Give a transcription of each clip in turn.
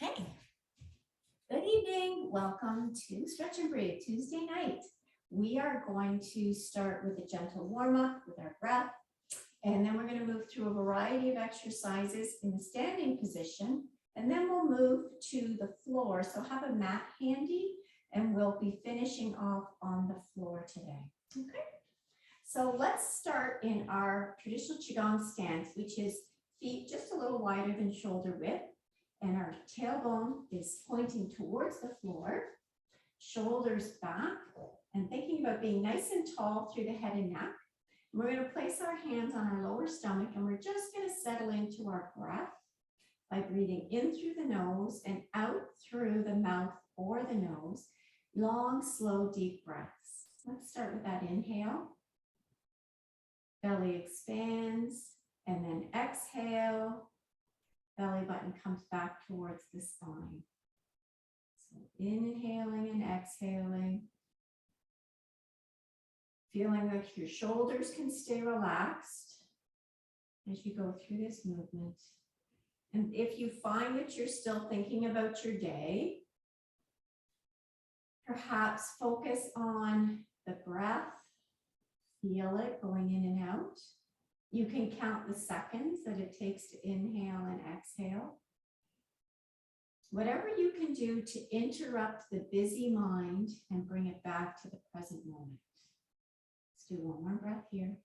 Okay. Good evening. Welcome to Stretch and Breathe Tuesday night. We are going to start with a gentle warm-up with our breath, and then we're going to move through a variety of exercises in the standing position, and then we'll move to the floor. So have a mat handy, and we'll be finishing off on the floor today. Okay. So let's start in our traditional Qigong stance, which is feet just a little wider than shoulder width. And our tailbone is pointing towards the floor, shoulders back, and thinking about being nice and tall through the head and neck. And we're going to place our hands on our lower stomach, and we're just going to settle into our breath by breathing in through the nose and out through the mouth or the nose. Long, slow, deep breaths. Let's start with that inhale. Belly expands, and then exhale. Belly button comes back towards the spine. So inhaling and exhaling. Feeling like your shoulders can stay relaxed as you go through this movement. And if you find that you're still thinking about your day, perhaps focus on the breath. Feel it going in and out. You can count the seconds that it takes to inhale and exhale. Whatever you can do to interrupt the busy mind and bring it back to the present moment. Let's do one more breath here.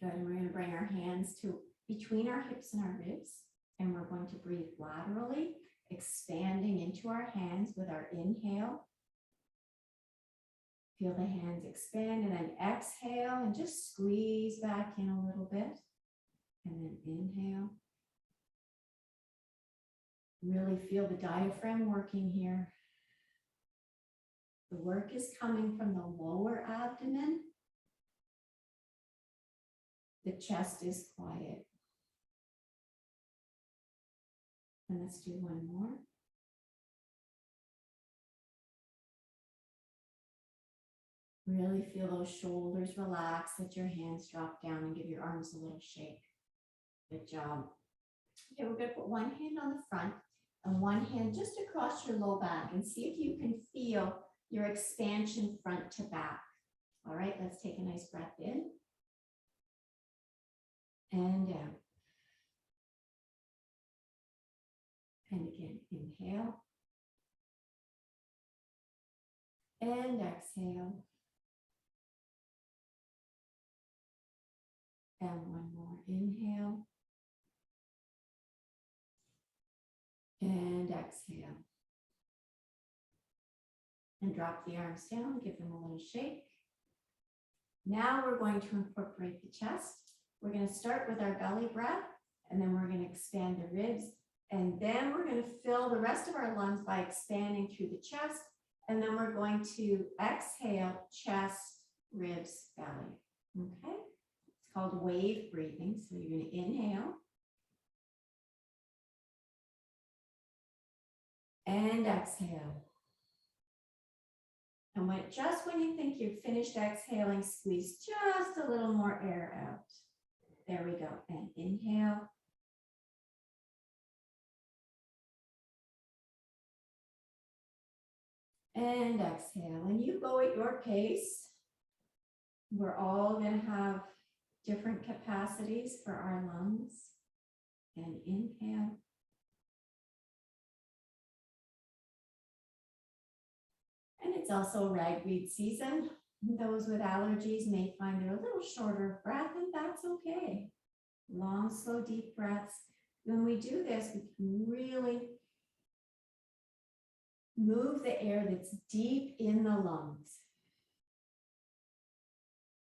Good, and we're going to bring our hands to between our hips and our ribs, and we're going to breathe laterally, expanding into our hands with our inhale. Feel the hands expand, and then exhale and just squeeze back in a little bit. And then inhale. Really feel the diaphragm working here. The work is coming from the lower abdomen. The chest is quiet. And let's do one more. Really feel those shoulders relax, let your hands drop down and give your arms a little shake. Good job. Okay, we're going to put one hand on the front and one hand just across your low back and see if you can feel your expansion front to back. All right, let's take a nice breath in and down. And again, inhale and exhale. And one more, inhale and exhale. And drop the arms down, give them a little shake. Now we're going to incorporate the chest. We're going to start with our belly breath, and then we're going to expand the ribs. And then we're going to fill the rest of our lungs by expanding through the chest. And then we're going to exhale, chest, ribs, belly. Okay? It's called wave breathing. So you're going to inhale. And exhale. And just when you think you've finished exhaling, squeeze just a little more air out. There we go. And inhale. And exhale. And you go at your pace. We're all going to have different capacities for our lungs. And inhale. And it's also ragweed season. Those with allergies may find they're a little shorter of breath, and that's okay. Long, slow, deep breaths. When we do this, we can really move the air that's deep in the lungs.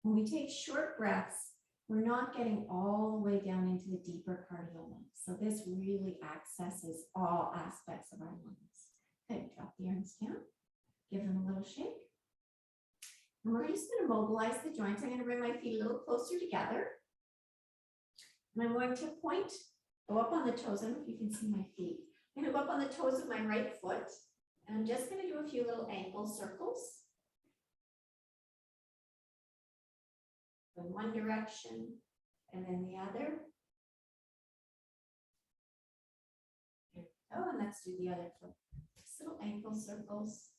When we take short breaths, we're not getting all the way down into the deeper part of the lungs. So this really accesses all aspects of our lungs. Okay, drop the arms down. Give them a little shake. And we're just going to mobilize the joints. I'm going to bring my feet a little closer together. And I'm going to go up on the toes. I don't know if you can see my feet. I'm going to go up on the toes of my right foot. And I'm just going to do a few little ankle circles. in one direction and then the other. There we go, and let's do the other foot. Just little ankle circles.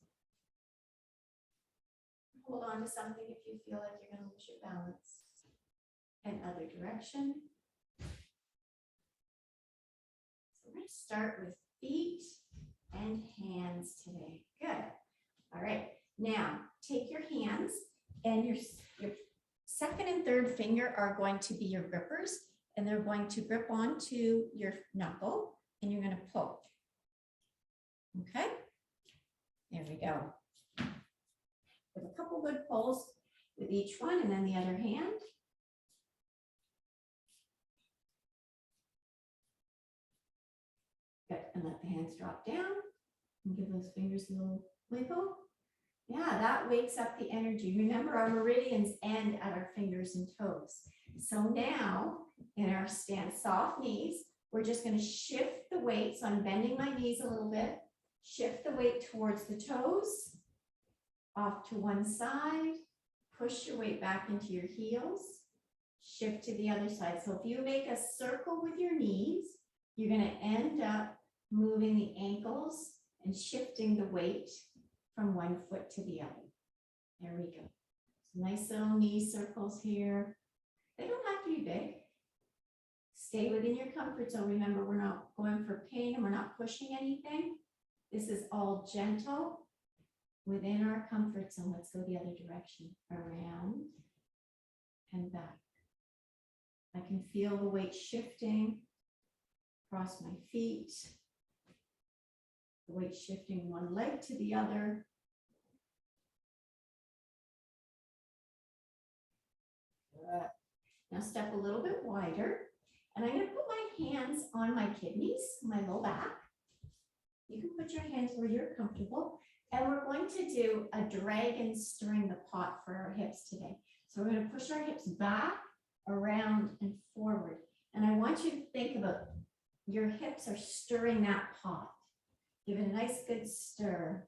Hold on to something if you feel like you're going to lose your balance. And other direction. So we're going to start with feet and hands today. Good. All right. Now take your hands, and your second and third finger are going to be your grippers, and they're going to grip onto your knuckle, and you're going to pull. Okay. There we go. With a couple good pulls with each one, and then the other hand. Good, and let the hands drop down and give those fingers a little wiggle. Yeah, that wakes up the energy. Remember, our meridians end at our fingers and toes. So now in our stand, soft knees, we're just going to shift the weight. So I'm bending my knees a little bit, shift the weight towards the toes, off to one side, push your weight back into your heels, shift to the other side. So if you make a circle with your knees, you're going to end up moving the ankles and shifting the weight from one foot to the other. There we go. So nice little knee circles here. They don't have to be big. Stay within your comfort zone. Remember, we're not going for pain and we're not pushing anything. This is all gentle within our comfort zone. Let's go the other direction. Around and back. I can feel the weight shifting across my feet. The weight shifting one leg to the other. Good. Now step a little bit wider, and I'm going to put my hands on my kidneys, my low back. You can put your hands where you're comfortable, and we're going to do a dragon stirring the pot for our hips today. So we're going to push our hips back, around, and forward. And I want you to think about your hips are stirring that pot. Give it a nice good stir.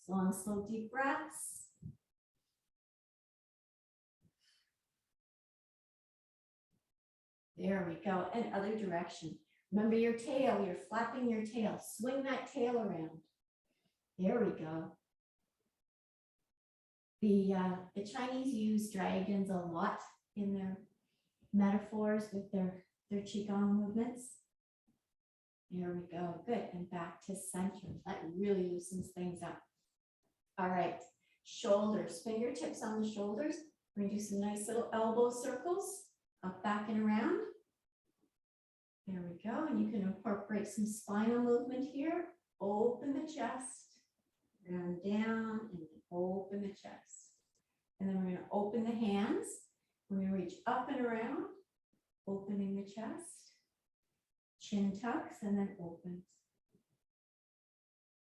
Long, slow, deep breaths. There we go. And other direction. Remember your tail, you're flapping your tail. Swing that tail around. There we go. The Chinese use dragons a lot in their metaphors with their Qigong movements. There we go. Good. And back to center. That really loosens things up. All right. Shoulders, fingertips on the shoulders. We're going to do some nice little elbow circles up, back, and around. There we go. And you can incorporate some spinal movement here. Open the chest, round down, and open the chest. And then we're going to open the hands. We're going to reach up and around, opening the chest. Chin tucks and then opens.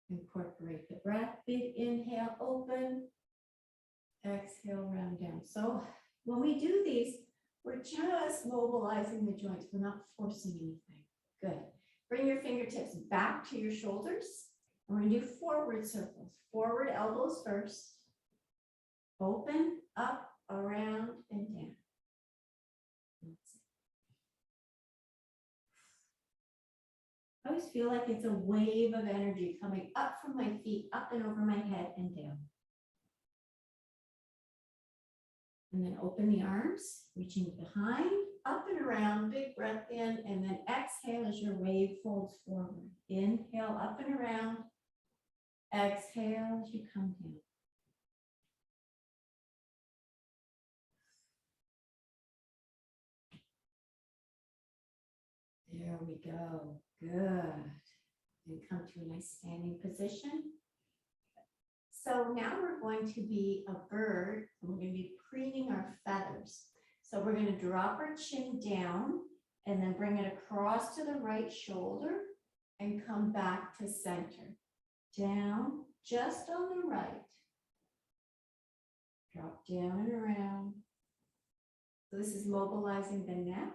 Incorporate the breath. Big inhale, open. Exhale, round down. So when we do these, we're just mobilizing the joints. We're not forcing anything. Good. Bring your fingertips back to your shoulders. And we're going to do forward circles. Forward elbows first. Open, up, around, and down. I always feel like it's a wave of energy coming up from my feet, up and over my head and down. And then open the arms, reaching behind, up and around, big breath in, and then exhale as your wave folds forward. Inhale, up and around. Exhale as you come down. There we go. Good. And come to a nice standing position. So now we're going to be a bird, and we're going to be preening our feathers. So we're going to drop our chin down and then bring it across to the right shoulder and come back to center. Down, just on the right. Drop down and around. So this is mobilizing the neck.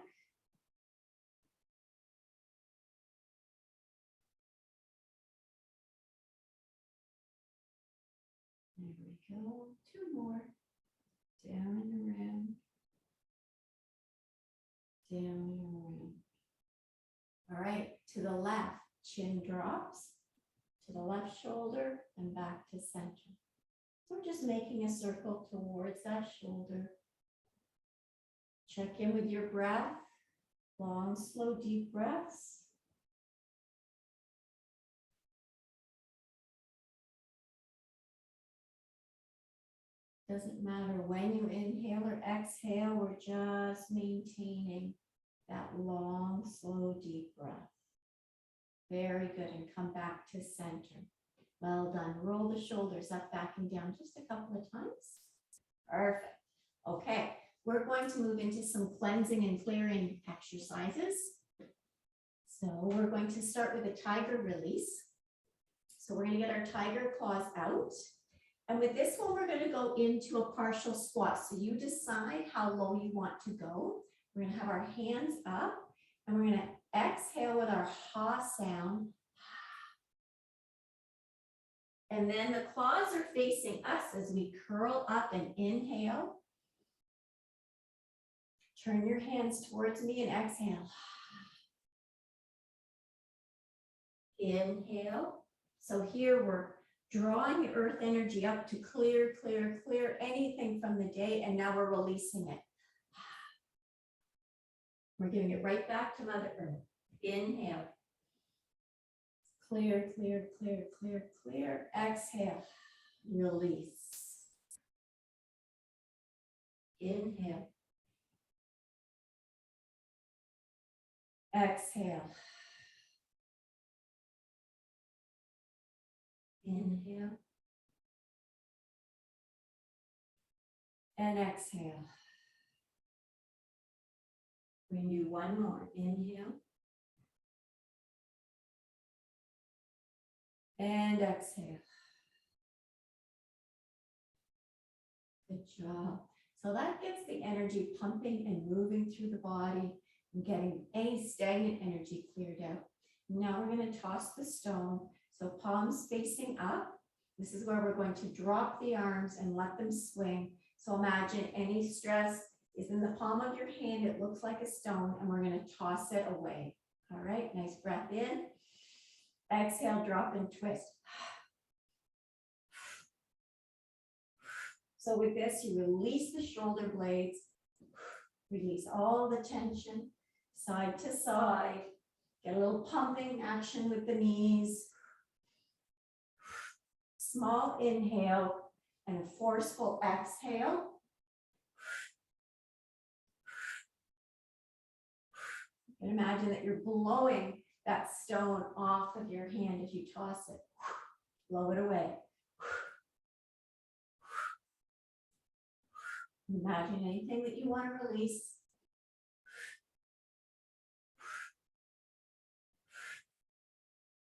There we go. Two more. down and around, down and around. All right, to the left, chin drops, to the left shoulder and back to center. So we're just making a circle towards that shoulder. Check in with your breath, long, slow, deep breaths. Doesn't matter when you inhale or exhale, we're just maintaining that long, slow, deep breath. Very good, and come back to center. Well done. Roll the shoulders up, back and down just a couple of times. Perfect. Okay, we're going to move into some cleansing and clearing exercises. So we're going to start with a tiger release. So we're going to get our tiger claws out. And with this one, we're going to go into a partial squat. So you decide how low you want to go. We're going to have our hands up, and we're going to exhale with our ha sound. And then the claws are facing us as we curl up and inhale. Turn your hands towards me and exhale. Inhale. So here we're drawing the earth energy up to clear, clear, clear anything from the day, and now we're releasing it. We're giving it right back to Mother Earth. Inhale. Clear, clear, clear, clear, clear. Exhale. Release. Inhale. Exhale. Inhale. And exhale. We can do one more. Inhale. And exhale. Good job. So that gets the energy pumping and moving through the body and getting any stagnant energy cleared out. Now we're going to toss the stone. So palms facing up. This is where we're going to drop the arms and let them swing. So imagine any stress is in the palm of your hand. It looks like a stone, and we're going to toss it away. All right, nice breath in. Exhale, drop and twist. So with this, you release the shoulder blades, release all the tension, side to side, get a little pumping action with the knees. Small inhale and a forceful exhale. You can imagine that you're blowing that stone off of your hand as you toss it. Blow it away. Imagine anything that you want to release.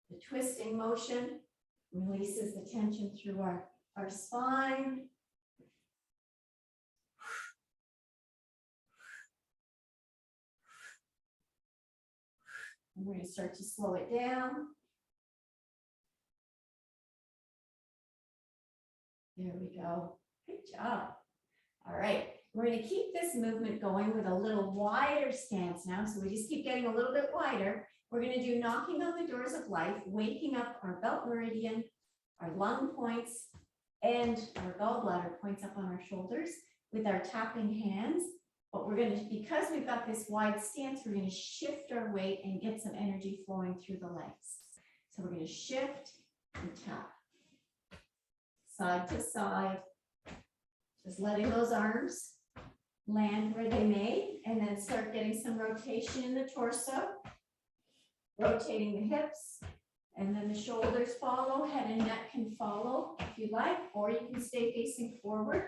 The twisting motion releases the tension through our spine. And we're going to start to slow it down. There we go. Good job. All right. We're going to keep this movement going with a little wider stance now. So we just keep getting a little bit wider. We're going to do knocking on the doors of life, waking up our belt meridian, our lung points, and our gallbladder points up on our shoulders with our tapping hands. But we're going to, because we've got this wide stance, we're going to shift our weight and get some energy flowing through the legs. So we're going to shift and tap. Side to side. Just letting those arms land where they may, and then start getting some rotation in the torso. Rotating the hips, and then the shoulders follow, head and neck can follow if you like, or you can stay facing forward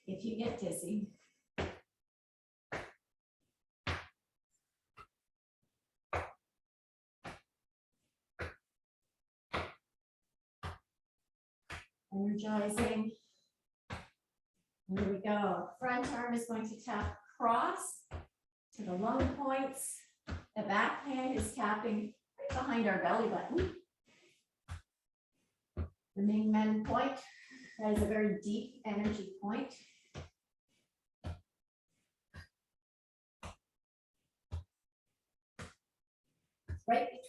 if you get dizzy. Energizing. Here we go. Front arm is going to tap across to the lung points. The back hand is tapping right behind our belly button. The Ming Men point, that is a very deep energy point.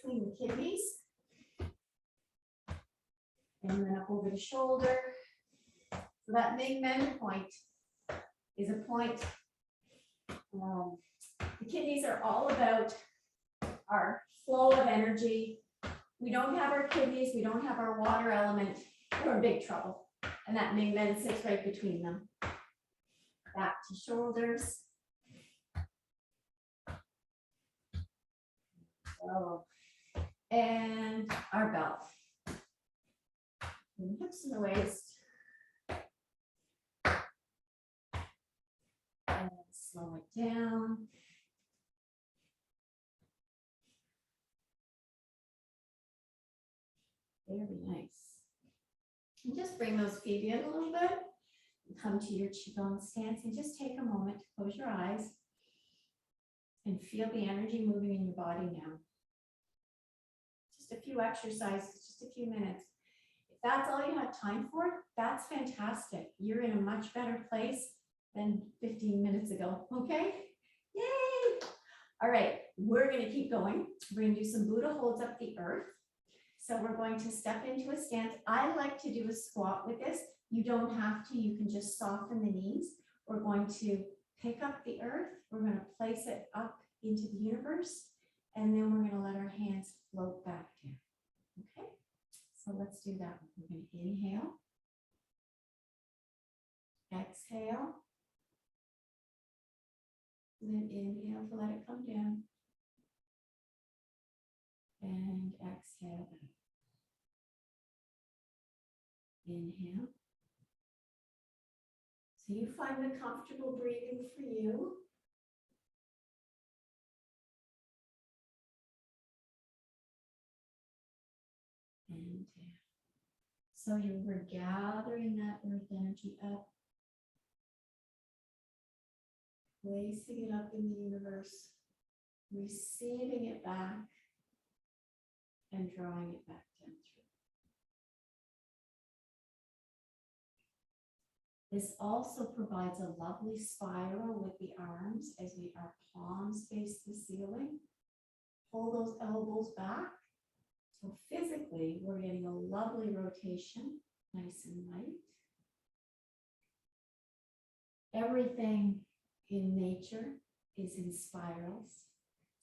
between the kidneys. And then up over the shoulder. So that Ming Men point is a point. The kidneys are all about our flow of energy. We don't have our kidneys, we don't have our water element, we're in big trouble. And that Ming Men sits right between them. Back to shoulders. Oh. And our belt. And hips in the waist. And slow it down. Very nice. And just bring those feet in a little bit. And come to your qigong stance and just take a moment to close your eyes and feel the energy moving in your body now. Just a few exercises, just a few minutes. If that's all you have time for, that's fantastic. You're in a much better place than 15 minutes ago, okay? Yay! All right, we're gonna keep going. We're gonna do some Buddha holds up the earth. So we're going to step into a stance. I like to do a squat with this. You don't have to, you can just soften the knees. We're going to pick up the earth. We're going to place it up into the universe. And then we're going to let our hands float back down. Okay, so let's do that. We're going to inhale. Exhale. And then inhale to let it come down. And exhale. Inhale. So you find the comfortable breathing for you. And down. So we're gathering that earth energy up, placing it up in the universe, receiving it back, and drawing it back down through. This also provides a lovely spiral with the arms as our palms face the ceiling. Pull those elbows back. So physically, we're getting a lovely rotation, nice and light. Everything in nature is in spirals.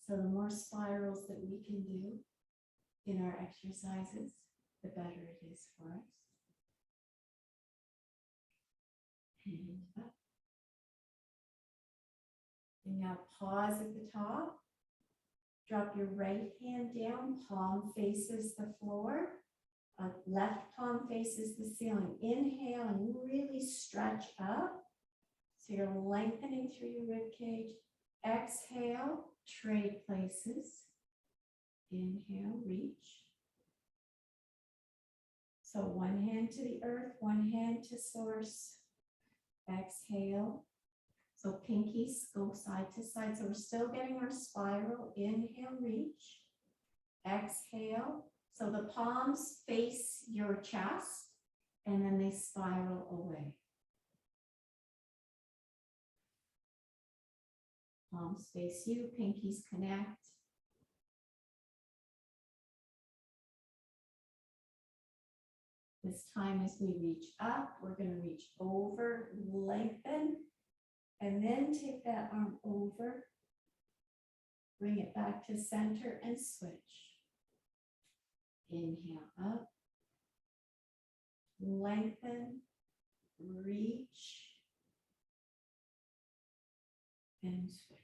So the more spirals that we can do in our exercises, the better it is for us. And up. And now pause at the top. Drop your right hand down, palm faces the floor. Left palm faces the ceiling. Inhale and really stretch up. So you're lengthening through your rib cage. Exhale, trade places. Inhale, reach. So one hand to the earth, one hand to source. Exhale. So pinkies go side to side. So we're still getting our spiral. Inhale, reach. Exhale. So the palms face your chest and then they spiral away. Palms face you, pinkies connect. This time as we reach up, we're going to reach over, lengthen, and then take that arm over, bring it back to center and switch. Inhale up, lengthen, reach, and switch.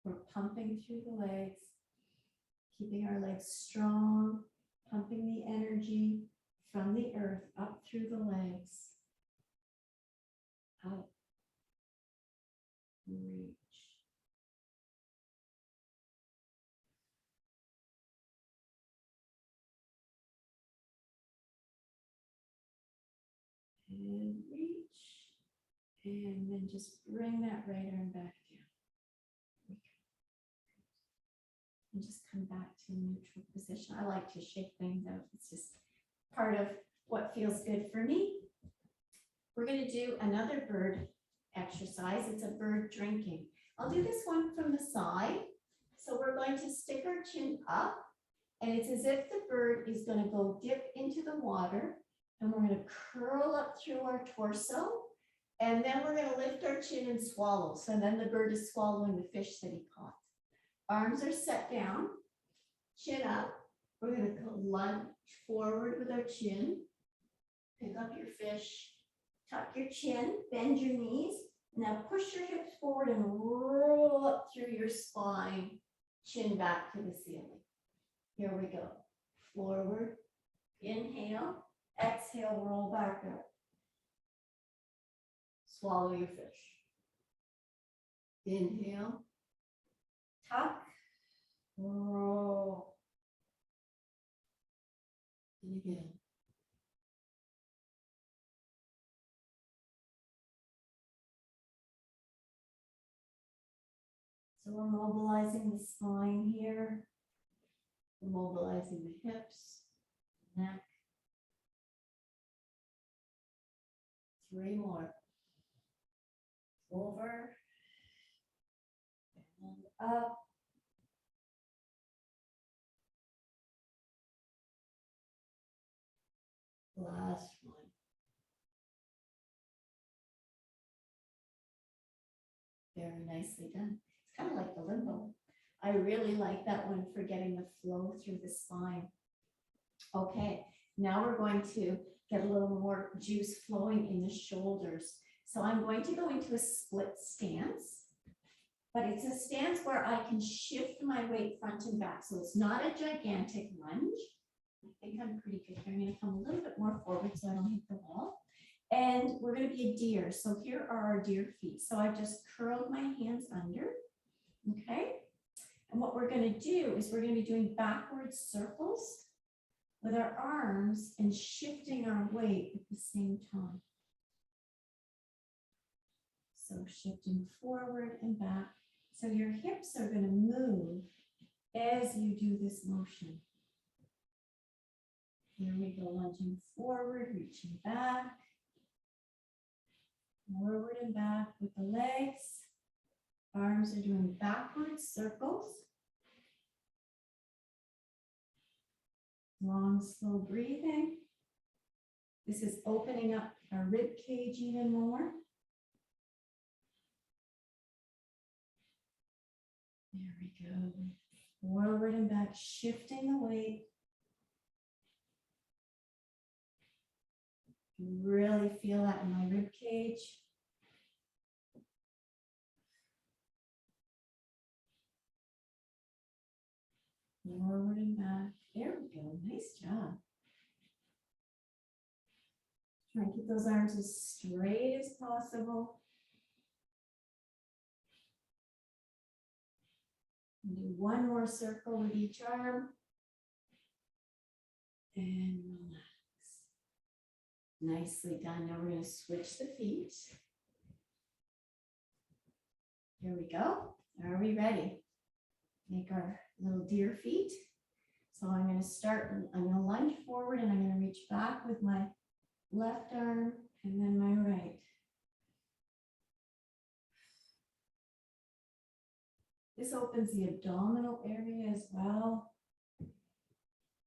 We're pumping through the legs, keeping our legs strong, pumping the energy from the earth up through the legs. Up, reach. And reach. And then just bring that right arm back down. And just come back to a neutral position. I like to shake things out. It's just part of what feels good for me. We're going to do another bird exercise. It's a bird drinking. I'll do this one from the side. So we're going to stick our chin up, and it's as if the bird is going to go dip into the water, and we're going to curl up through our torso, and then we're going to lift our chin and swallow. So then the bird is swallowing the fish that he caught. Arms are set down, chin up. We're going to lunge forward with our chin. Pick up your fish, tuck your chin, bend your knees. Now push your hips forward and roll up through your spine, chin back to the ceiling. Here we go. Forward, inhale, exhale, roll back up. Swallow your fish. Inhale, tuck, roll. And again. So we're mobilizing the spine here. We're mobilizing the hips, neck. 3 more. Over and up. Last one. Very nicely done. It's kind of like the limbo. I really like that one for getting the flow through the spine. Okay, now we're going to get a little more juice flowing in the shoulders. So I'm going to go into a split stance, but it's a stance where I can shift my weight front and back. So it's not a gigantic lunge. I think I'm pretty good here. I'm going to come a little bit more forward so I don't hit the wall. And we're going to be a deer. So here are our deer feet. So I've just curled my hands under. Okay. And what we're going to do is we're going to be doing backwards circles with our arms and shifting our weight at the same time. So shifting forward and back. So your hips are going to move as you do this motion. Here we go, lunging forward, reaching back. Forward and back with the legs. Arms are doing backwards circles. Long, slow breathing. This is opening up our rib cage even more. There we go. Forward and back, shifting the weight. Really feel that in my rib cage. Forward and back. There we go. Nice job. Try and keep those arms as straight as possible. And do one more circle with each arm. And relax. Nicely done. Now we're going to switch the feet. Here we go. Are we ready? Make our little deer feet. So I'm going to start, I'm going to lunge forward and I'm going to reach back with my left arm and then my right. This opens the abdominal area as well.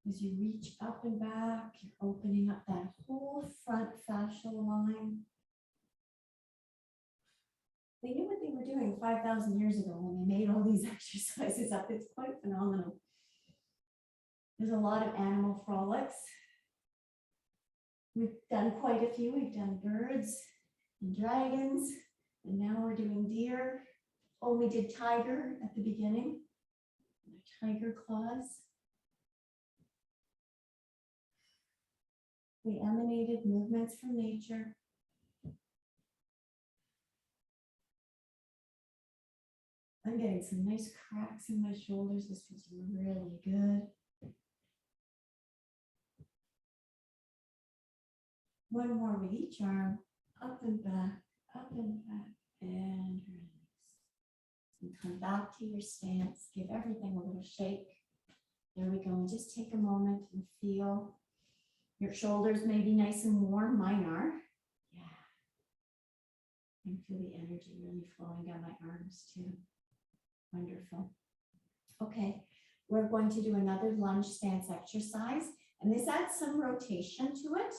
As you reach up and back, you're opening up that whole front fascial line. They knew what they were doing 5,000 years ago when they made all these exercises up. It's quite phenomenal. There's a lot of animal frolics. We've done quite a few. We've done birds and dragons, and now we're doing deer. Oh, we did tiger at the beginning. Tiger claws. We emanated movements from nature. I'm getting some nice cracks in my shoulders. This feels really good. One more with each arm, up and back, and release. And come back to your stance. Give everything a little shake. There we go. And just take a moment and feel. Your shoulders may be nice and warm. Mine are. Yeah. And feel the energy really flowing down my arms too. Wonderful. Okay, we're going to do another lunge stance exercise, and this adds some rotation to it.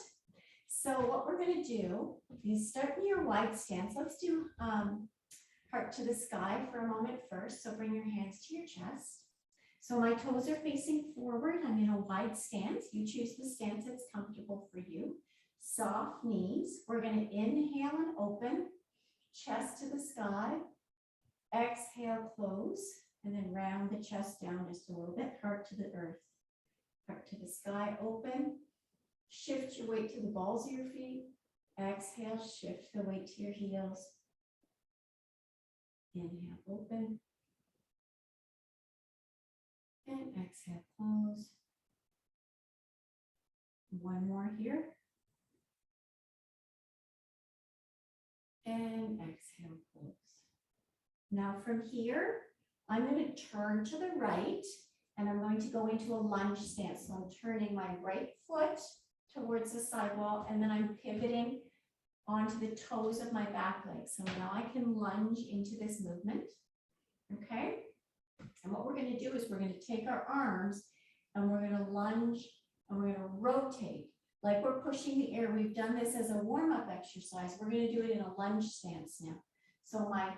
So what we're going to do is start in your wide stance. Let's do heart to the sky for a moment first. So bring your hands to your chest. So my toes are facing forward. I'm in a wide stance. You choose the stance that's comfortable for you. Soft knees. We're going to inhale and open, chest to the sky. Exhale, close, and then round the chest down just a little bit. Heart to the earth. Heart to the sky, open. Shift your weight to the balls of your feet. Exhale, shift the weight to your heels. Inhale, open. And exhale, close. One more here. And exhale, close. Now from here, I'm going to turn to the right and I'm going to go into a lunge stance. So I'm turning my right foot towards the sidewall and then I'm pivoting onto the toes of my back leg. So now I can lunge into this movement. Okay. And what we're going to do is we're going to take our arms and we're going to lunge and we're going to rotate like we're pushing the air. We've done this as a warm-up exercise. We're going to do it in a lunge stance now. So my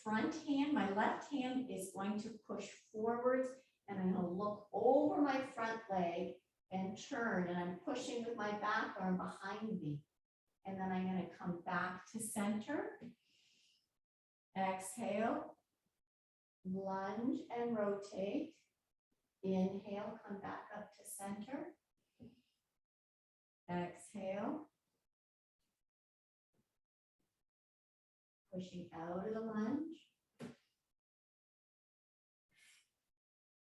front hand, my left hand is going to push forwards and I'm going to look over my front leg and turn and I'm pushing with my back arm behind me. And then I'm going to come back to center. Exhale. Lunge and rotate. Inhale, come back up to center. Exhale. Pushing out of the lunge.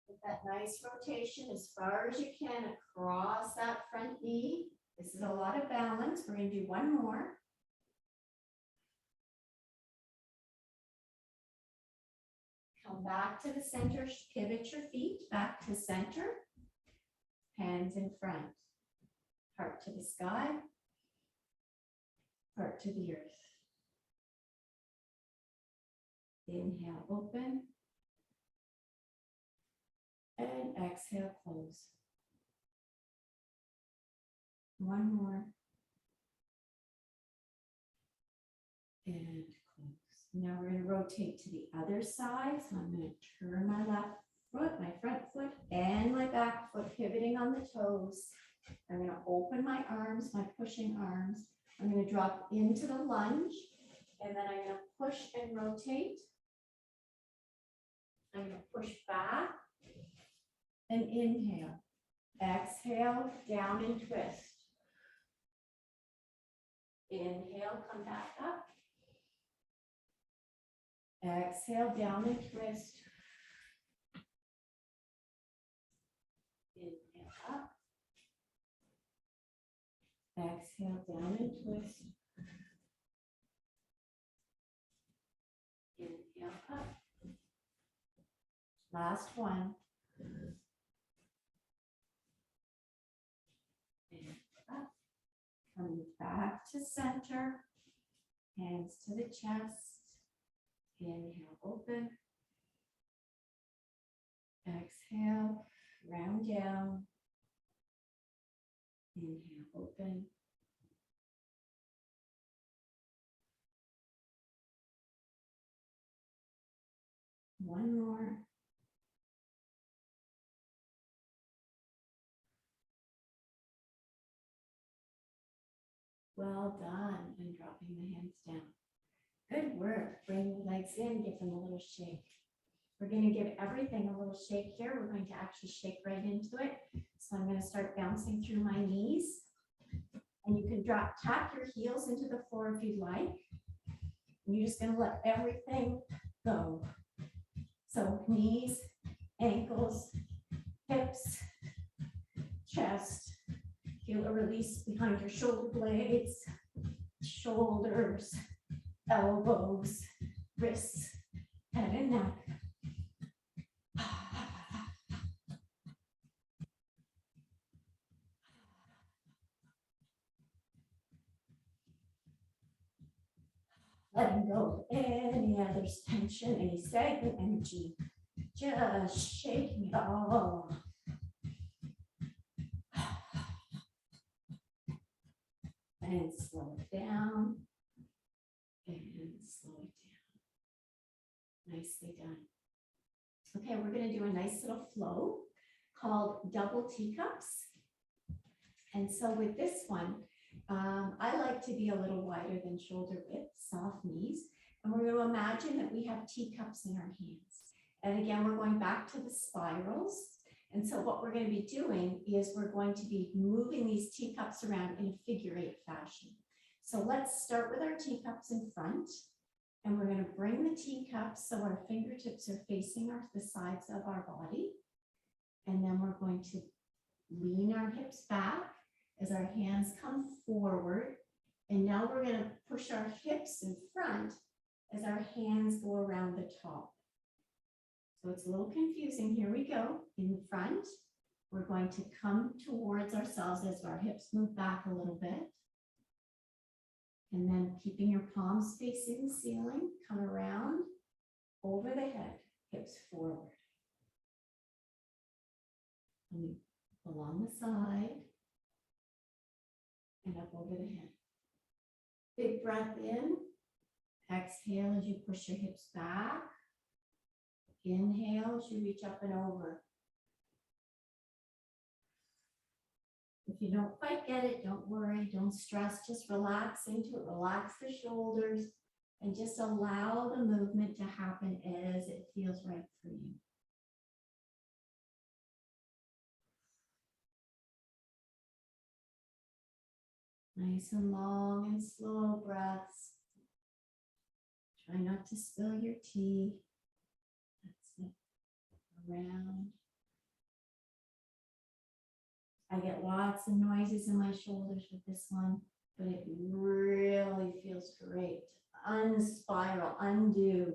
With that nice rotation as far as you can across that front knee. This is a lot of balance. We're going to do one more. Come back to the center, pivot your feet back to center, hands in front, heart to the sky, heart to the earth. Inhale, open, and exhale, close. One more, and close. Now we're going to rotate to the other side. So I'm going to turn my left foot, my front foot, and my back foot, pivoting on the toes. I'm going to open my arms, my pushing arms. I'm going to drop into the lunge, and then I'm going to push and rotate. I'm going to push back and inhale. Exhale, down and twist. Inhale, come back up. Exhale, down and twist. Inhale, up. Exhale, down and twist. Inhale, up. Last one. And up. Coming back to center. Hands to the chest. Inhale, open. Exhale, round down. Inhale, open. One more. Well done. And dropping the hands down. Good work. Bring the legs in, give them a little shake. We're going to give everything a little shake here. We're going to actually shake right into it. So I'm going to start bouncing through my knees. And you can tap your heels into the floor if you'd like. And you're just going to let everything go. So knees, ankles, hips, chest. Feel a release behind your shoulder blades, shoulders, elbows, wrists, head and neck. Letting go of any other tension, any stagnant energy. Just shaking it all off. And slow it down. And slow it down. Nicely done. Okay, we're going to do a nice little flow called double teacups. And so with this one, I like to be a little wider than shoulder width, soft knees. And we're going to imagine that we have teacups in our hands. And again, we're going back to the spirals. And so what we're going to be doing is we're going to be moving these teacups around in a figure 8 fashion. So let's start with our teacups in front. And we're going to bring the teacups so our fingertips are facing the sides of our body. And then we're going to lean our hips back as our hands come forward. And now we're going to push our hips in front as our hands go around the top. So it's a little confusing. Here we go. In the front, we're going to come towards ourselves as our hips move back a little bit. And then keeping your palms facing the ceiling, come around over the head, hips forward. And along the side and up over the head. Big breath in. Exhale as you push your hips back. Inhale as you reach up and over. If you don't quite get it, don't worry, don't stress, just relax into it, relax the shoulders, and just allow the movement to happen as it feels right for you. Nice and long and slow breaths. Try not to spill your tea. That's it. Around. I get lots of noises in my shoulders with this one, but it really feels great. Unspiral, undo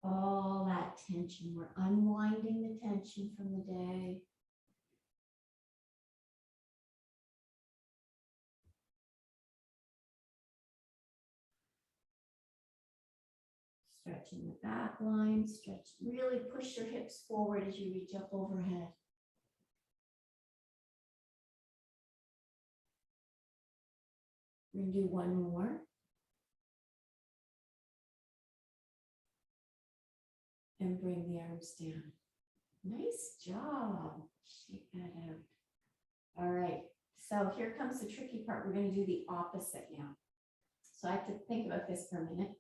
all that tension. We're unwinding the tension from the day. Stretching the back line, stretch, really push your hips forward as you reach up overhead. We're going to do one more. And bring the arms down. Nice job. Shake that out. All right. So here comes the tricky part. We're going to do the opposite now. So I have to think about this for a minute.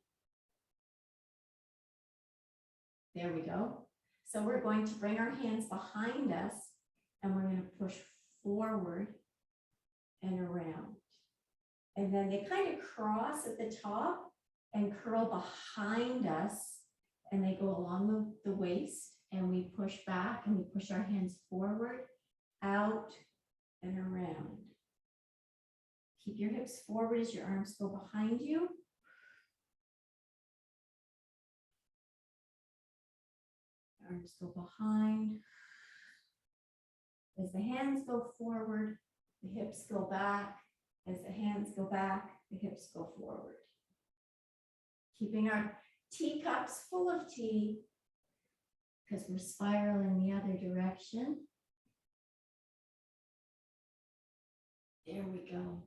There we go. So we're going to bring our hands behind us and we're going to push forward and around. And then they kind of cross at the top and curl behind us and they go along the waist and we push back and we push our hands forward, out and around. Keep your hips forward as your arms go behind you. Arms go behind. As the hands go forward, the hips go back. As the hands go back, the hips go forward. Keeping our teacups full of tea because we're spiraling the other direction. There we go.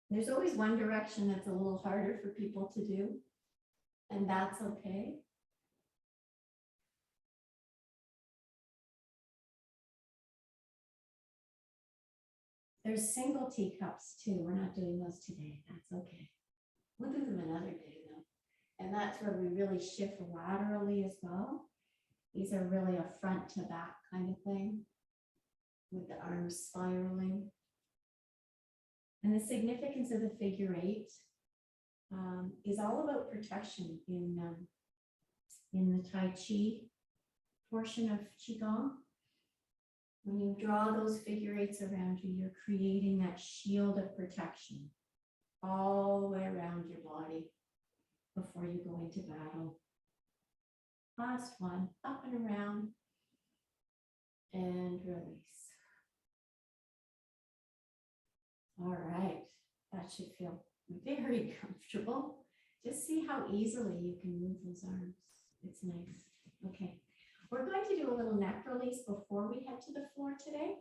There's always one direction that's a little harder for people to do, and that's okay. There's single teacups too. We're not doing those today. That's okay. We'll do them another day though. And that's where we really shift laterally as well. These are really a front to back kind of thing with the arms spiraling. And the significance of the figure 8 is all about protection in the Tai Chi portion of Qigong. When you draw those figure 8s around you, you're creating that shield of protection all the way around your body before you go into battle. Last one, up and around and release. All right, that should feel very comfortable. Just see how easily you can move those arms. It's nice. Okay. We're going to do a little neck release before we head to the floor today.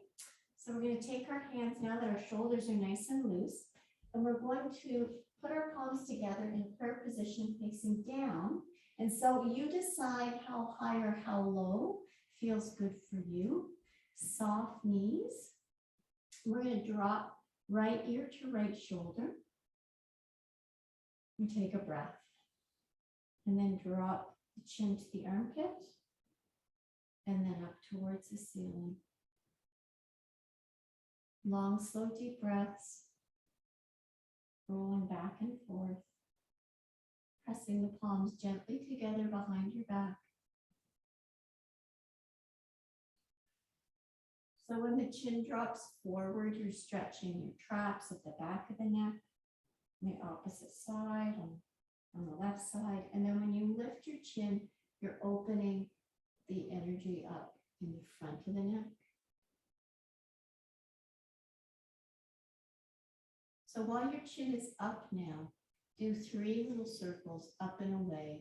So we're going to take our hands now that our shoulders are nice and loose, and we're going to put our palms together in prayer position facing down. And so you decide how high or how low feels good for you. Soft knees. We're going to drop right ear to right shoulder. And take a breath. And then drop the chin to the armpit. And then up towards the ceiling. Long, slow, deep breaths. Rolling back and forth. Pressing the palms gently together behind your back. So when the chin drops forward, you're stretching your traps at the back of the neck, on the opposite side, on the left side. And then when you lift your chin, you're opening the energy up in the front of the neck. So while your chin is up now, do 3 little circles up and away.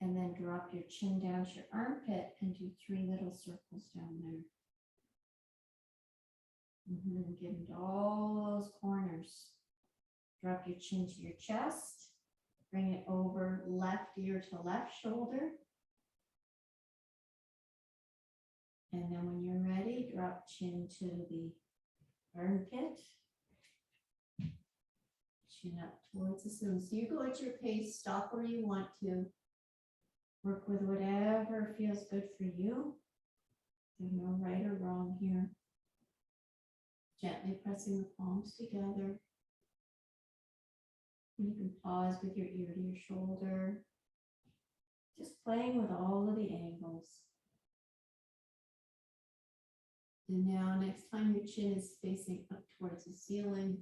And then drop your chin down to your armpit and do 3 little circles down there. Get into all those corners. Drop your chin to your chest. Bring it over left ear to left shoulder. And then when you're ready, drop chin to the armpit. Chin up towards the ceiling. So you go at your pace, stop where you want to. Work with whatever feels good for you. There's no right or wrong here. Gently pressing the palms together. And you can pause with your ear to your shoulder. Just playing with all of the angles. And now next time your chin is facing up towards the ceiling,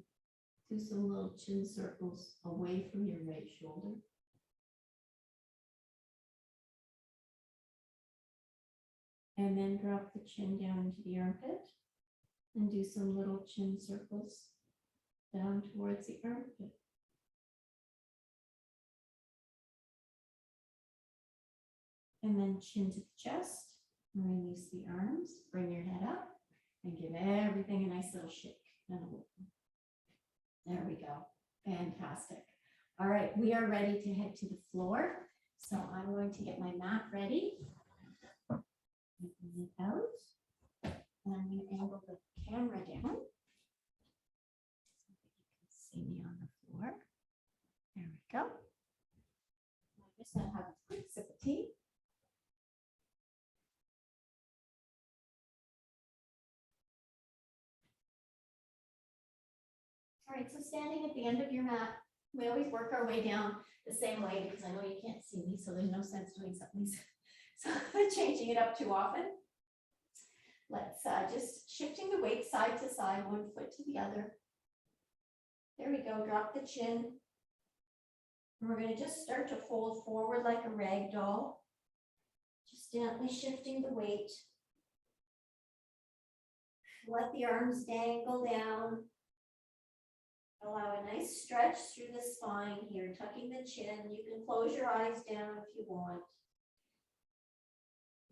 do some little chin circles away from your right shoulder. And then drop the chin down into the armpit and do some little chin circles down towards the armpit. And then chin to the chest, release the arms, bring your head up, and give everything a nice little shake. There we go. Fantastic. All right, we are ready to head to the floor. So I'm going to get my mat ready. Bring it out. And I'm going to angle the camera down so that you can see me on the floor. There we go. I'm just going to have a quick sip of tea. All right, so standing at the end of your mat, we always work our way down the same way because I know you can't see me, so there's no sense doing something. So changing it up too often. Let's just shifting the weight side to side, one foot to the other. There we go, drop the chin. And we're going to just start to fold forward like a rag doll. Just gently shifting the weight. Let the arms dangle down. Allow a nice stretch through the spine here, tucking the chin. You can close your eyes down if you want.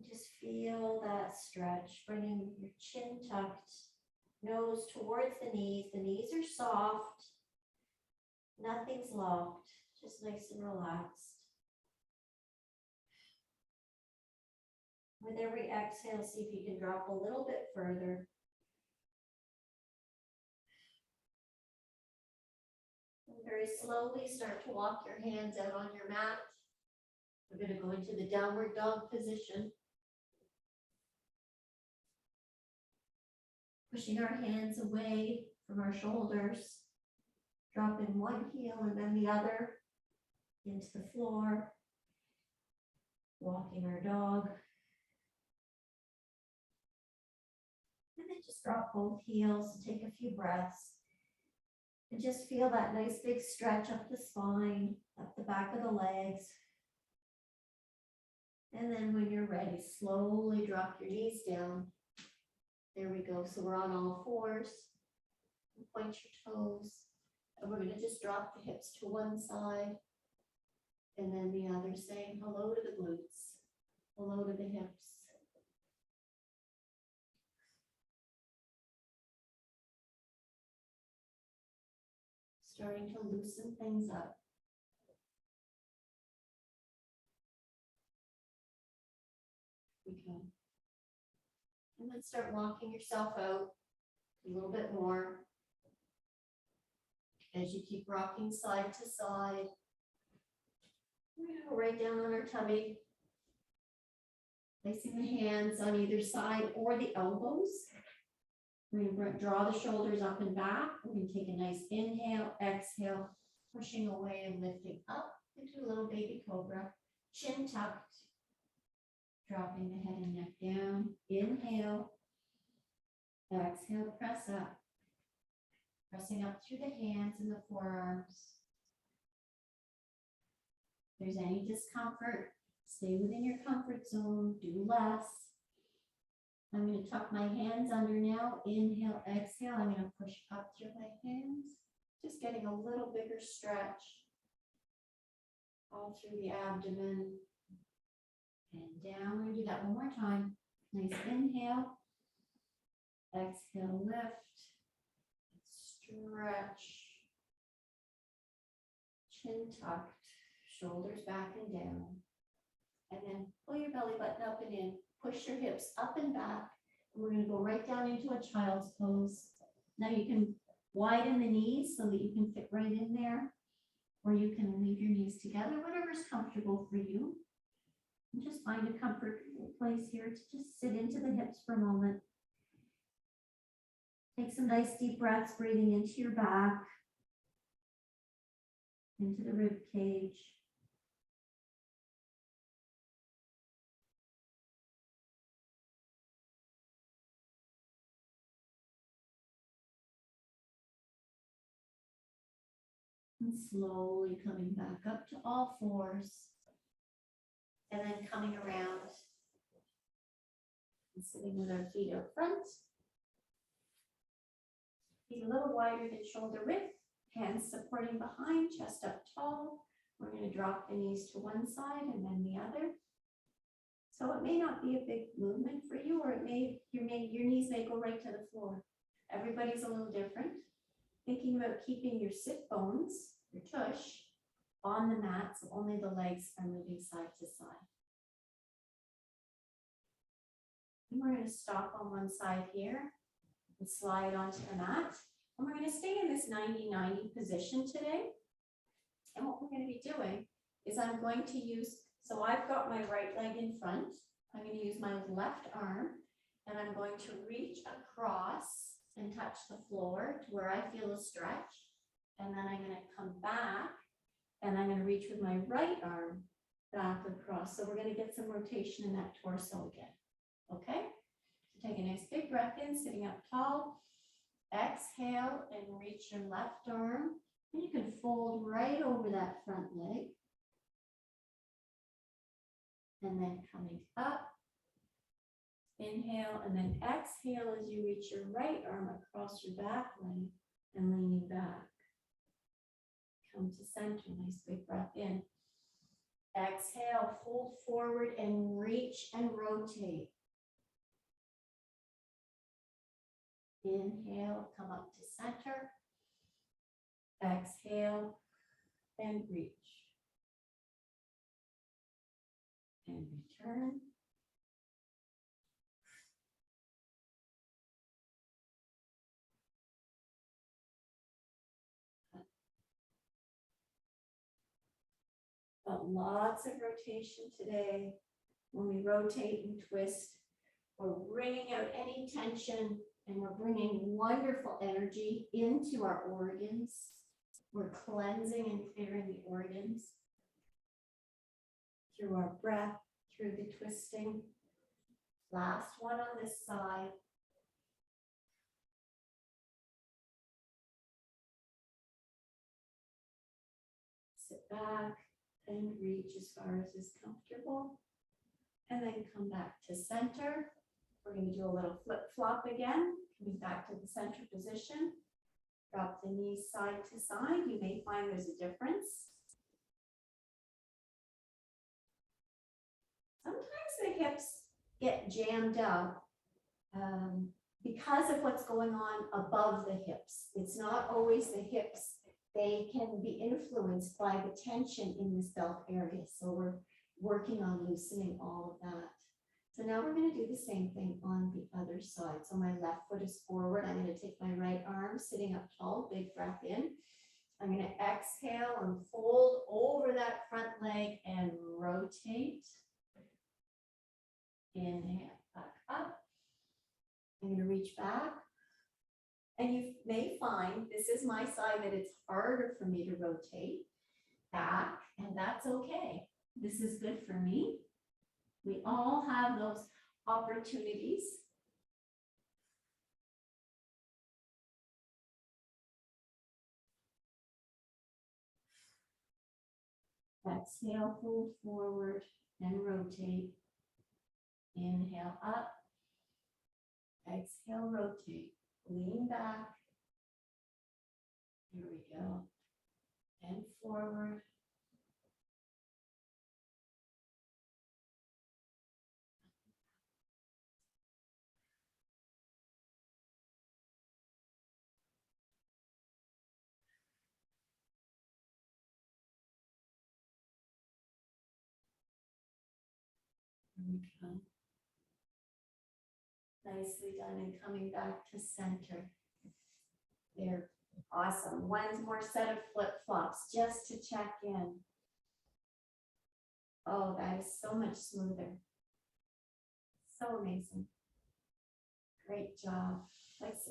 Just feel that stretch, bringing your chin tucked, nose towards the knees. The knees are soft. Nothing's locked, just nice and relaxed. With every exhale, see if you can drop a little bit further. Very slowly start to walk your hands out on your mat. We're going to go into the downward dog position. Pushing our hands away from our shoulders. Dropping one heel and then the other into the floor. Walking our dog. And then just drop both heels and take a few breaths. And just feel that nice big stretch up the spine, up the back of the legs. And then when you're ready, slowly drop your knees down. There we go. So we're on all fours. Point your toes. And we're going to just drop the hips to one side and then the other, saying hello to the glutes, hello to the hips. Starting to loosen things up. Okay. And then start walking yourself out a little bit more. As you keep rocking side to side. We're going to go right down on our tummy. Placing the hands on either side or the elbows. We're going to draw the shoulders up and back. We're going to take a nice inhale, exhale, pushing away and lifting up into a little baby cobra. Chin tucked. Dropping the head and neck down. Inhale. Exhale, press up. Pressing up through the hands and the forearms. If there's any discomfort, stay within your comfort zone, do less. I'm going to tuck my hands under now. Inhale, exhale. I'm going to push up through my hands. Just getting a little bigger stretch all through the abdomen. And down. We're going to do that one more time. Nice inhale. Exhale, lift. Stretch. Chin tucked. Shoulders back and down. And then pull your belly button up and in. Push your hips up and back. And we're going to go right down into a child's pose. Now you can widen the knees so that you can fit right in there. Or you can leave your knees together, whatever's comfortable for you. And just find a comfortable place here to just sit into the hips for a moment. Take some nice deep breaths, breathing into your back, into the rib cage. And slowly coming back up to all fours. And then coming around and sitting with our feet out front. Feet a little wider than shoulder width. Hands supporting behind, chest up tall. We're going to drop the knees to one side and then the other. So it may not be a big movement for you, or your knees may go right to the floor. Everybody's a little different. Thinking about keeping your sit bones, your tush, on the mat, so only the legs are moving side to side. And we're going to stop on one side here and slide onto the mat. And we're going to stay in this 90-90 position today. And what we're going to be doing is I'm going to use, so I've got my right leg in front. I'm going to use my left arm and I'm going to reach across and touch the floor to where I feel a stretch. And then I'm going to come back and I'm going to reach with my right arm back across. So we're going to get some rotation in that torso again. Okay? So take a nice big breath in, sitting up tall. Exhale and reach your left arm. And you can fold right over that front leg. And then coming up. Inhale and then exhale as you reach your right arm across your back leg and leaning back. Come to center, nice big breath in. Exhale, fold forward and reach and rotate. Inhale, come up to center. Exhale and reach. And return. But lots of rotation today. When we rotate and twist, we're bringing out any tension and we're bringing wonderful energy into our organs. We're cleansing and clearing the organs through our breath, through the twisting. Last one on this side. Sit back and reach as far as is comfortable. And then come back to center. We're going to do a little flip flop again. Coming back to the center position. Drop the knees side to side. You may find there's a difference. Sometimes the hips get jammed up because of what's going on above the hips. It's not always the hips. They can be influenced by the tension in this belt area. So we're working on loosening all of that. So now we're going to do the same thing on the other side. So my left foot is forward. I'm going to take my right arm, sitting up tall, big breath in. I'm going to exhale and fold over that front leg and rotate. Inhale, back up. I'm going to reach back. And you may find, this is my side, that it's harder for me to rotate back, and that's okay. This is good for me. We all have those opportunities. Exhale, fold forward and rotate. Inhale up. Exhale, rotate. Lean back. Here we go. And forward. Here we go. Nicely done, and coming back to center. There. Awesome. One more set of flip-flops just to check in. Oh, that is so much smoother. So amazing. Great job. Let's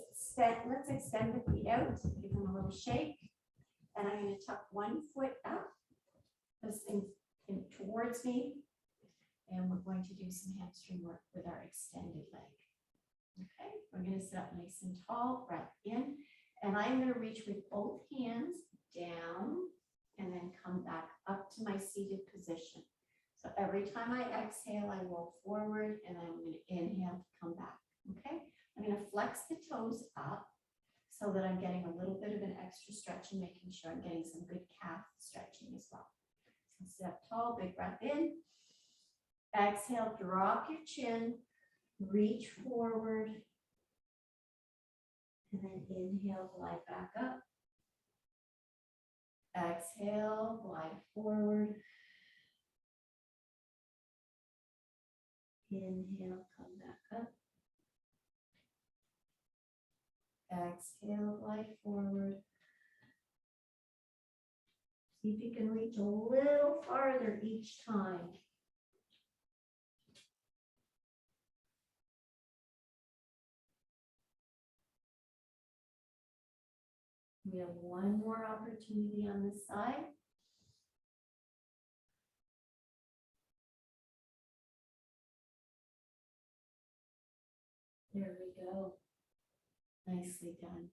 extend the feet out. Give them a little shake. And I'm going to tuck one foot up, this thing in towards me. And we're going to do some hamstring work with our extended leg. Okay, we're going to sit up nice and tall, breath in. And I'm going to reach with both hands down and then come back up to my seated position. So every time I exhale, I roll forward, and I'm going to inhale to come back. Okay, I'm going to flex the toes up so that I'm getting a little bit of an extra stretch and making sure I'm getting some good calf stretching as well. So sit up tall, big breath in. Exhale, drop your chin, reach forward. And then inhale, glide back up. Exhale, glide forward. Inhale, come back up. Exhale, glide forward. See if you can reach a little farther each time. We have one more opportunity on this side. There we go. Nicely done.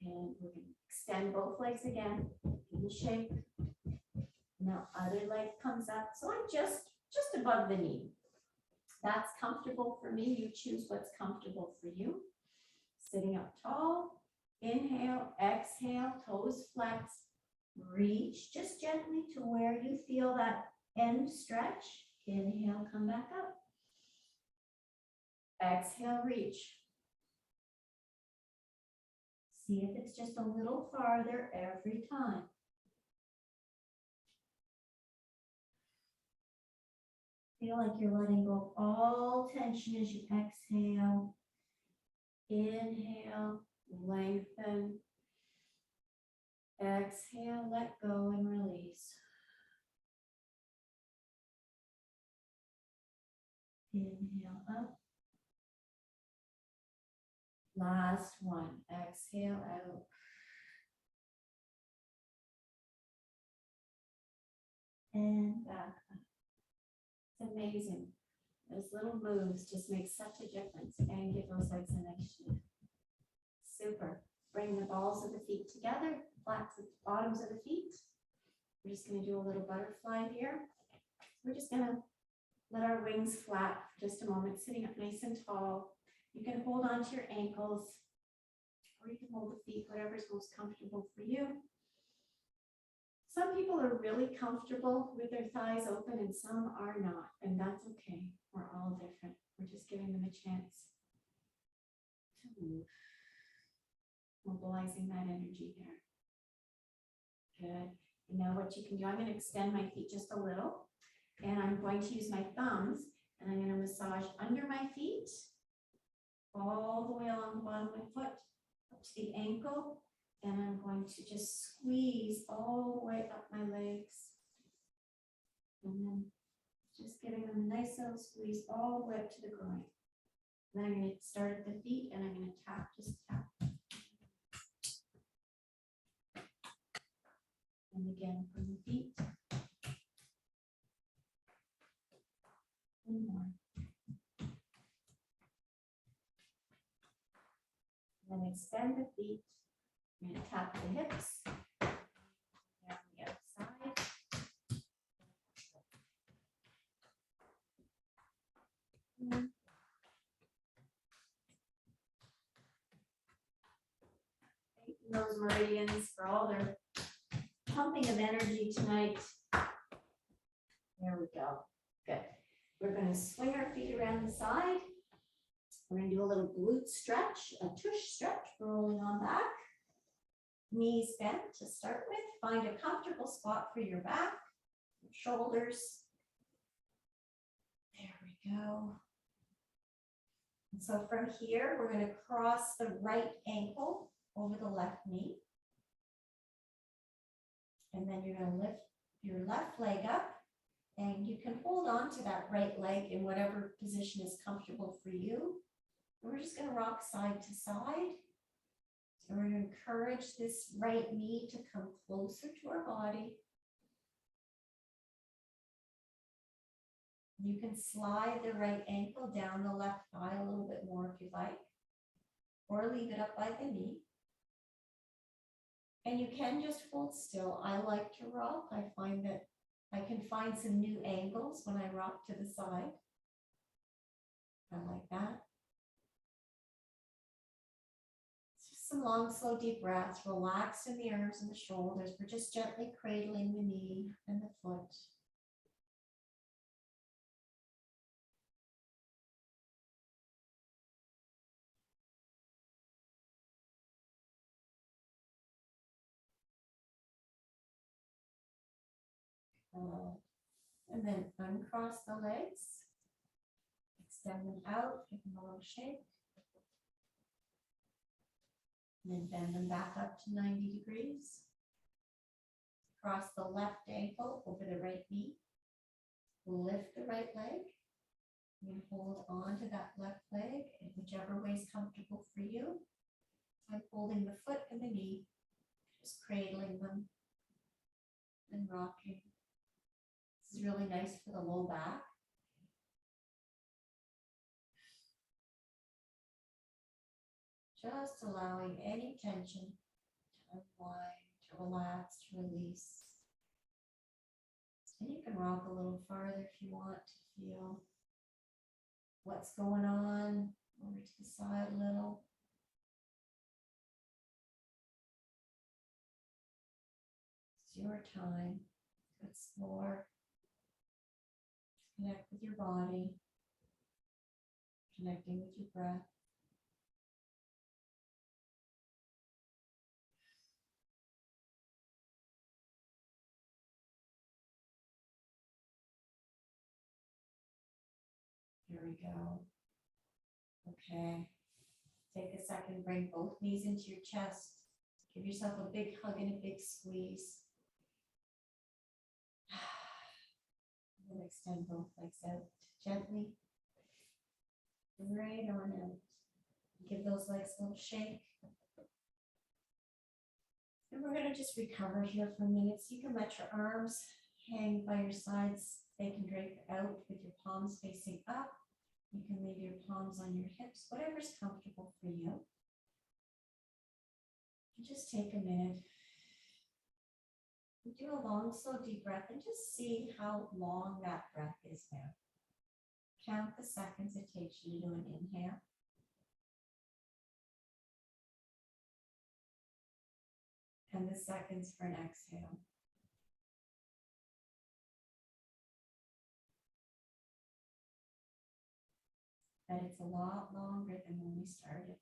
And we're going to extend both legs again. In the shake. Now other leg comes up. So I'm just above the knee. That's comfortable for me. You choose what's comfortable for you. Sitting up tall. Inhale, exhale, toes flex. Reach just gently to where you feel that end stretch. Inhale, come back up. Exhale, reach. See if it's just a little farther every time. Feel like you're letting go of all tension as you exhale. Inhale, lengthen. Exhale, let go and release. Inhale up. Last one. Exhale out. And back up. It's amazing. Those little moves just make such a difference and give those legs a nice shape. Super. Bring the balls of the feet together, flats at the bottoms of the feet. We're just going to do a little butterfly here. We're just going to let our wings flap for just a moment, sitting up nice and tall. You can hold on to your ankles. or you can hold the feet, whatever's most comfortable for you. Some people are really comfortable with their thighs open and some are not, and that's okay. We're all different. We're just giving them a chance to move, mobilizing that energy there. Good. And now what you can do, I'm going to extend my feet just a little, and I'm going to use my thumbs, and I'm going to massage under my feet, all the way along the bottom of my foot, up to the ankle, and I'm going to just squeeze all the way up my legs. And then just giving them a nice little squeeze all the way up to the groin. Then I'm going to start at the feet and I'm going to tap, just tap. And again from the feet. One more. And then extend the feet. I'm going to tap the hips. Down the outside. Those meridians for all their pumping of energy tonight. There we go. Good. We're going to swing our feet around the side. We're going to do a little glute stretch, a tush stretch, rolling on back. Knees bent to start with. Find a comfortable spot for your back, your shoulders. There we go. And so from here, we're going to cross the right ankle over the left knee. And then you're going to lift your left leg up, and you can hold on to that right leg in whatever position is comfortable for you. And we're just going to rock side to side. So we're going to encourage this right knee to come closer to our body. You can slide the right ankle down the left thigh a little bit more if you like, or leave it up by the knee. And you can just hold still. I like to rock. I find that I can find some new angles when I rock to the side. I like that. Just some long, slow, deep breaths. Relax in the arms and the shoulders. We're just gently cradling the knee and the foot. And then uncross the legs, extend them out, give them a little shake, and then bend them back up to 90 degrees. Cross the left ankle over the right knee, lift the right leg, and hold on to that left leg in whichever way is comfortable for you. I'm holding the foot and the knee, just cradling them and rocking. This is really nice for the low back. Just allowing any tension to unwind, to relax, to release. And you can rock a little farther if you want to feel what's going on over to the side a little. It's your time to explore. Connect with your body, connecting with your breath. Here we go. Okay. Take a second, bring both knees into your chest. Give yourself a big hug and a big squeeze. And extend both legs out gently. Right on out. Give those legs a little shake. And we're going to just recover here for a minute. So you can let your arms hang by your sides. They can drape out with your palms facing up. You can leave your palms on your hips, whatever's comfortable for you. And just take a minute. Do a long, slow, deep breath and just see how long that breath is now. Count the seconds it takes you to do an inhale. and the seconds for an exhale. But it's a lot longer than when we started.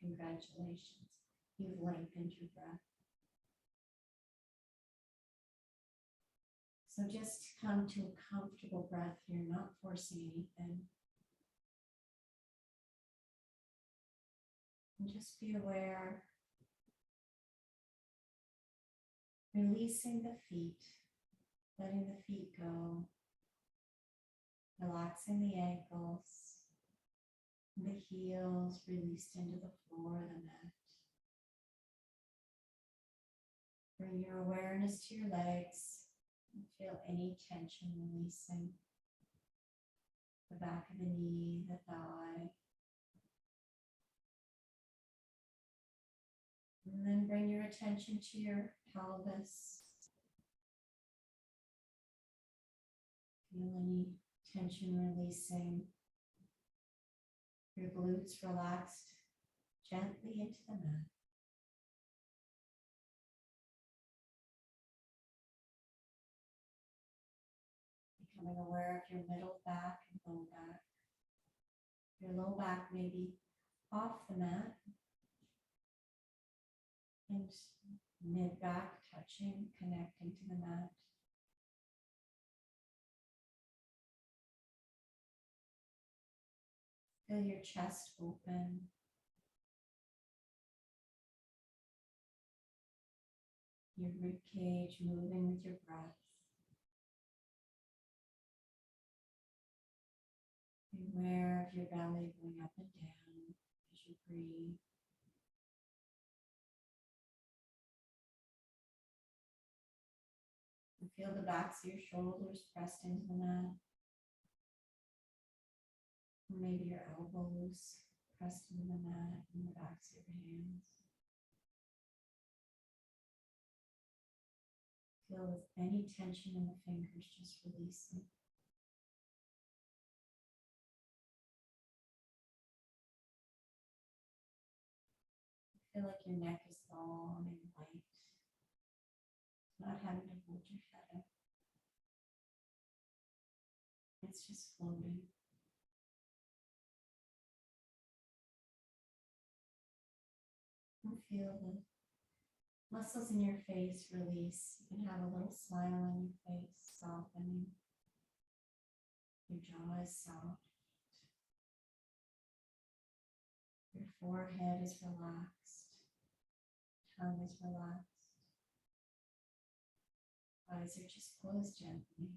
Congratulations. You've lengthened your breath. So just come to a comfortable breath here, not forcing anything. And just be aware, releasing the feet, letting the feet go, relaxing the ankles, the heels released into the floor of the mat. Bring your awareness to your legs and feel any tension releasing. The back of the knee, the thigh. And then bring your attention to your pelvis. Feel any tension releasing. Your glutes relaxed gently into the mat. Becoming aware of your middle back and low back. Your low back may be off the mat and mid back touching, connecting to the mat. Feel your chest open. Your rib cage moving with your breath. Be aware of your belly going up and down as you breathe. And feel the backs of your shoulders pressed into the mat. Or maybe your elbows pressed into the mat and the backs of your hands. Feel any tension in the fingers just releasing. Feel like your neck is long and light, not having to hold your head up. It's just floating. And feel the muscles in your face release. You can have a little smile on your face, softening. Your jaw is soft. Your forehead is relaxed. Tongue is relaxed. Eyes are just closed gently.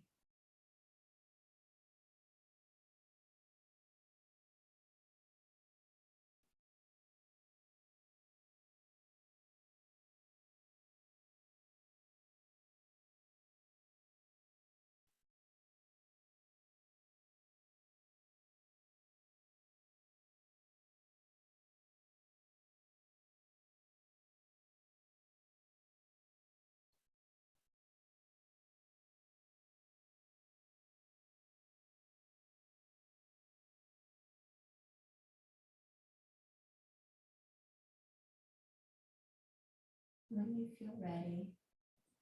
When you feel ready,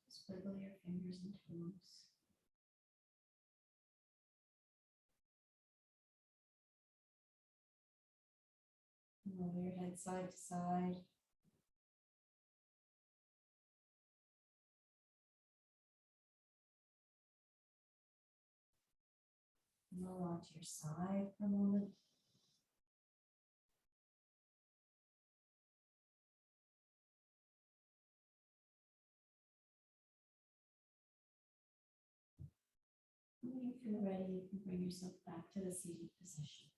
just wiggle your fingers and toes. Roll your head side to side. Roll onto your side for a moment. When you feel ready, you can bring yourself back to the seated position.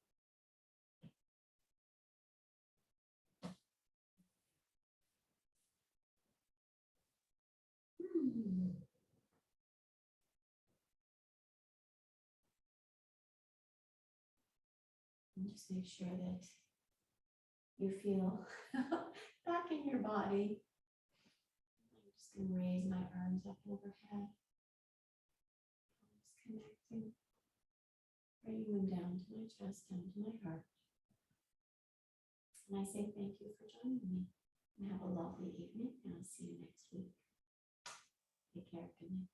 And just make sure that you feel back in your body. I'm just going to raise my arms up overhead. Just connecting. Bringing them down to my chest, down to my heart. And I say thank you for joining me. And have a lovely evening, and I'll see you next week. Take care. Good night.